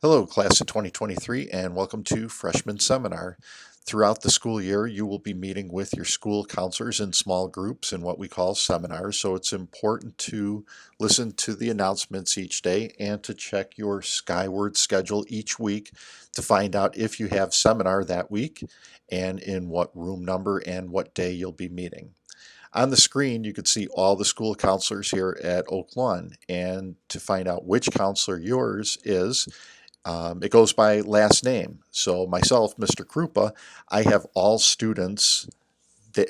Hello, class of 2023, and welcome to Freshman Seminar. Throughout the school year, you will be meeting with your school counselors in small groups in what we call seminars, so it's important to listen to the announcements each day and to check your Skyward schedule each week to find out if you have seminar that week and in what room number and what day you'll be meeting. On the screen, you can see all the school counselors here at Oak Lawn, and to find out which counselor yours is, it goes by last name. So myself, Mr. Krupa, I have all students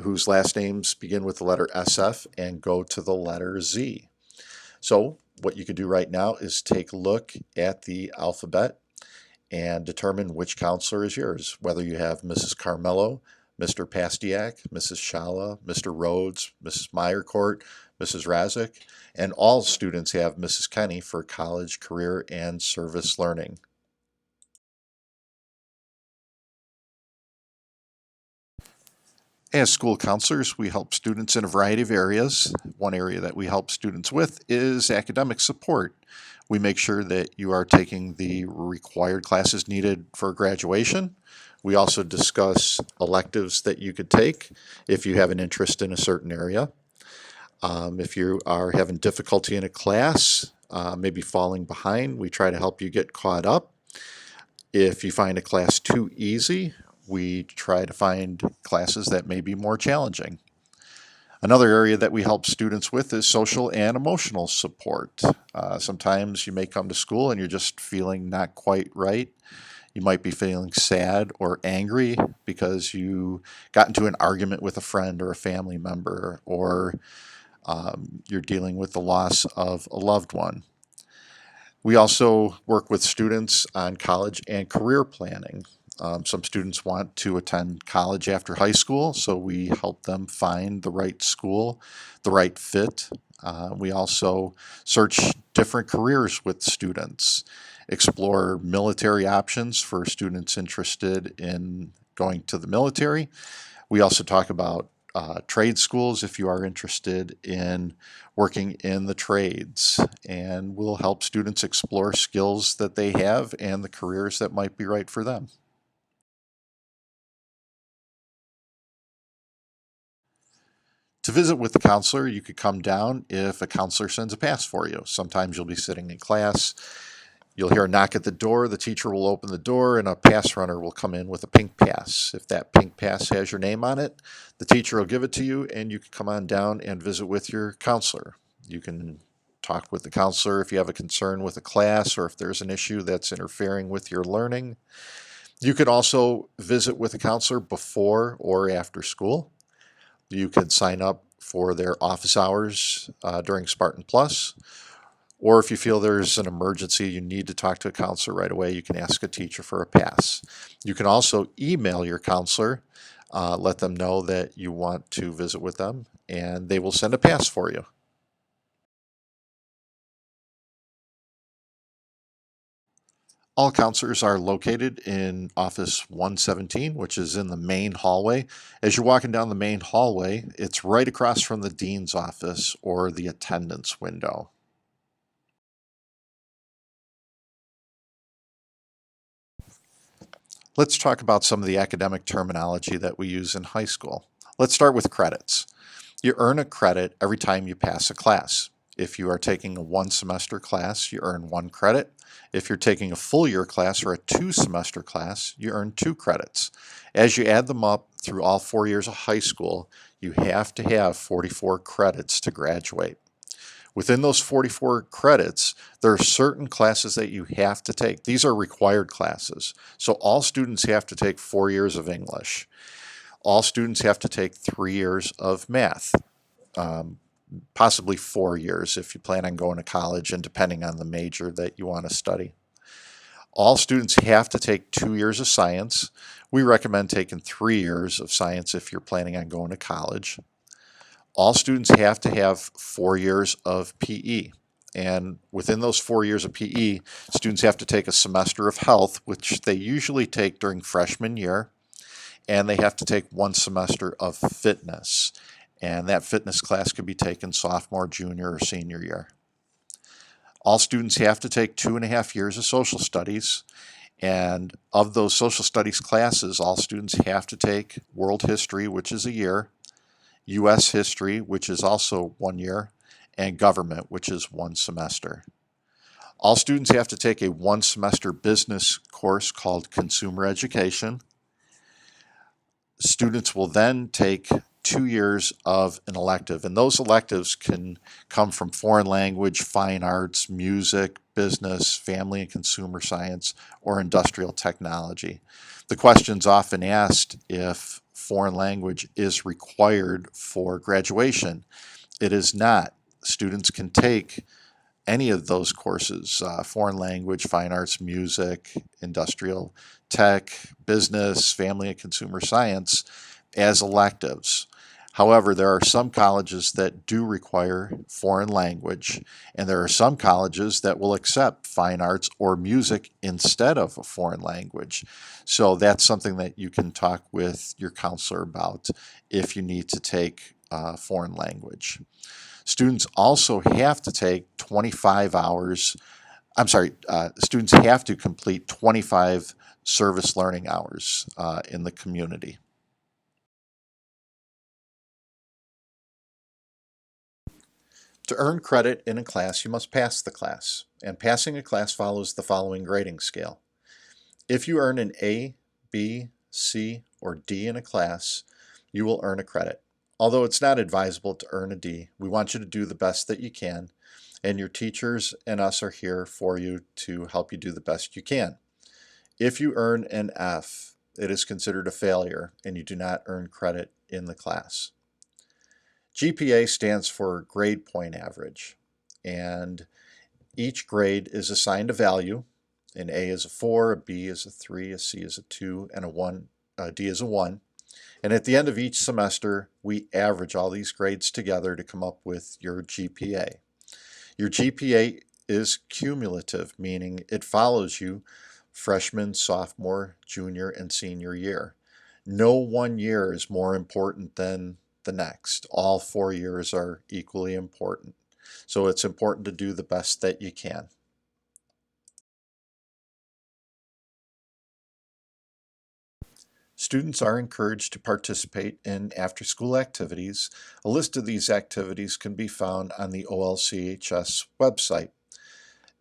whose last names begin with the letter SF and go to the letter Z. So what you can do right now is take a look at the alphabet and determine which counselor is yours, whether you have Mrs. Carmelo, Mr. Pastiak, Mrs. Shala, Mr. Rhodes, Mrs. Meyercourt, Mrs. Razik, and all students have Mrs. Kenny for college, career, and service learning. As school counselors, we help students in a variety of areas. One area that we help students with is academic support. We make sure that you are taking the required classes needed for graduation. We also discuss electives that you could take if you have an interest in a certain area. If you are having difficulty in a class, maybe falling behind, we try to help you get caught up. If you find a class too easy, we try to find classes that may be more challenging. Another area that we help students with is social and emotional support. Sometimes you may come to school and you're just feeling not quite right. You might be feeling sad or angry because you got into an argument with a friend or a family member, or you're dealing with the loss of a loved one. We also work with students on college and career planning. Some students want to attend college after high school, so we help them find the right school, the right fit. We also search different careers with students, explore military options for students interested in going to the military. We also talk about trade schools if you are interested in working in the trades, and we'll help students explore skills that they have and the careers that might be right for them. To visit with the counselor, you could come down if a counselor sends a pass for you. Sometimes you'll be sitting in class, you'll hear a knock at the door, the teacher will open the door, and a pass runner will come in with a pink pass. If that pink pass has your name on it, the teacher will give it to you, and you can come on down and visit with your counselor. You can talk with the counselor if you have a concern with a class or if there's an issue that's interfering with your learning. You can also visit with a counselor before or after school. You can sign up for their office hours during Spartan Plus. Or if you feel there's an emergency, you need to talk to a counselor right away, you can ask a teacher for a pass. You can also email your counselor, let them know that you want to visit with them, and they will send a pass for you. All counselors are located in office 117, which is in the main hallway. As you're walking down the main hallway, it's right across from the dean's office or the attendance window. Let's talk about some of the academic terminology that we use in high school. Let's start with credits. You earn a credit every time you pass a class. If you are taking a one semester class, you earn 1 credit. If you're taking a full year class or a 2 semester class, you earn 2 credits. As you add them up through all 4 years of high school, you have to have 44 credits to graduate. Within those 44 credits, there are certain classes that you have to take. These are required classes. So all students have to take 4 years of English. All students have to take 3 years of math, um, possibly 4 years if you plan on going to college and depending on the major that you want to study. All students have to take 2 years of science. We recommend taking 3 years of science if you're planning on going to college. All students have to have 4 years of PE. And within those 4 years of PE, students have to take a semester of health, which they usually take during freshman year, and they have to take 1 semester of fitness. And that fitness class could be taken sophomore, junior, or senior year. All students have to take 2.5 years of social studies. And of those social studies classes, all students have to take world history, which is a year, U.S. history, which is also 1 year, and government, which is 1 semester. All students have to take a 1 semester business course called consumer education. Students will then take 2 years of an elective, and those electives can come from foreign language, fine arts, music, business, family and consumer science, or industrial technology. The question's often asked if foreign language is required for graduation. It is not. Students can take any of those courses, foreign language, fine arts, music, industrial tech, business, family and consumer science, as electives. However, there are some colleges that do require foreign language, and there are some colleges that will accept fine arts or music instead of a foreign language. So that's something that you can talk with your counselor about if you need to take foreign language. Students also have to take 25 hours, students have to complete 25 service learning hours in the community. To earn credit in a class, you must pass the class, and passing a class follows the following grading scale. If you earn an A, B, C, or D in a class, you will earn a credit. Although it's not advisable to earn a D, we want you to do the best that you can, and your teachers and us are here for you to help you do the best you can. If you earn an F, it is considered a failure, and you do not earn credit in the class. GPA stands for grade point average, and each grade is assigned a value. An A is a 4, a B is a 3, a C is a 2, and a D is a 1. And at the end of each semester, we average all these grades together to come up with your GPA. Your GPA is cumulative, meaning it follows you freshman, sophomore, junior, and senior year. No one year is more important than the next. All 4 years are equally important. So it's important to do the best that you can. Students are encouraged to participate in after-school activities. A list of these activities can be found on the OLCHS website.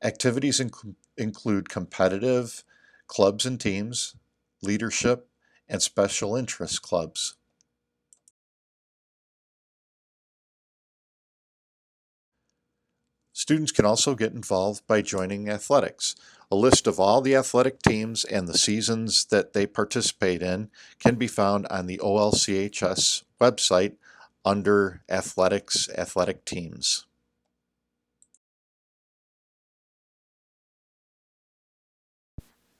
Activities include competitive clubs and teams, leadership, and special interest clubs. Students can also get involved by joining athletics. A list of all the athletic teams and the seasons that they participate in can be found on the OLCHS website under Athletics, Athletic Teams.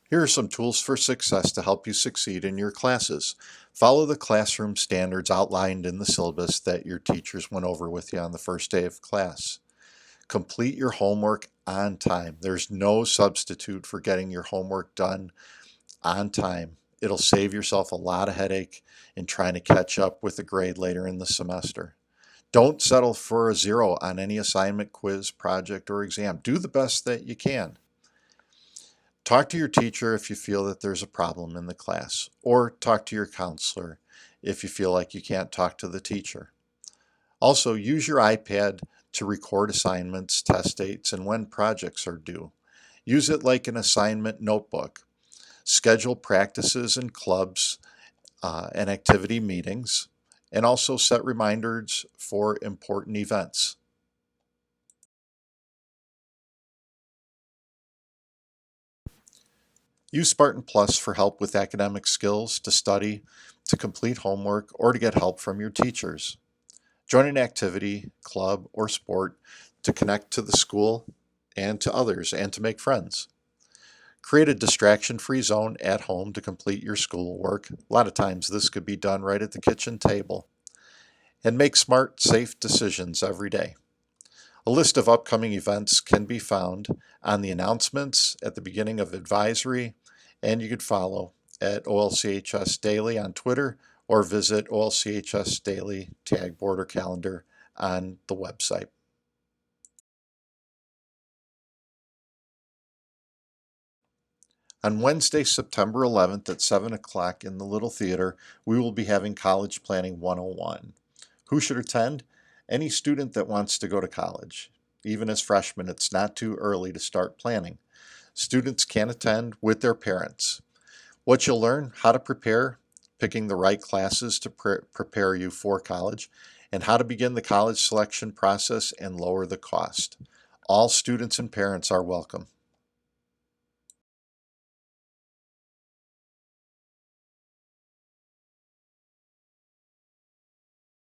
Here are some tools for success to help you succeed in your classes. Follow the classroom standards outlined in the syllabus that your teachers went over with you on the first day of class. Complete your homework on time. There's no substitute for getting your homework done on time. It'll save yourself a lot of headache in trying to catch up with a grade later in the semester. Don't settle for a 0 on any assignment, quiz, project, or exam. Do the best that you can. Talk to your teacher if you feel that there's a problem in the class, or talk to your counselor if you feel like you can't talk to the teacher. Also, use your iPad to record assignments, test dates, and when projects are due. Use it like an assignment notebook. Schedule practices and clubs and activity meetings, and also set reminders for important events. Use Spartan Plus for help with academic skills, to study, to complete homework, or to get help from your teachers. Join an activity, club, or sport to connect to the school and to others and to make friends. Create a distraction-free zone at home to complete your schoolwork. A lot of times this could be done right at the kitchen table. And make smart, safe decisions every day. A list of upcoming events can be found on the announcements at the beginning of advisory, and you could follow at OLCHS Daily on Twitter or visit OLCHS Daily tag board or calendar on the website. On Wednesday, September 11th at 7 o'clock in the Little Theater, we will be having College Planning 101. Who should attend? Any student that wants to go to college. Even as freshmen, it's not too early to start planning. Students can attend with their parents. What you'll learn: how to prepare, picking the right classes to prepare you for college, and how to begin the college selection process and lower the cost. All students and parents are welcome.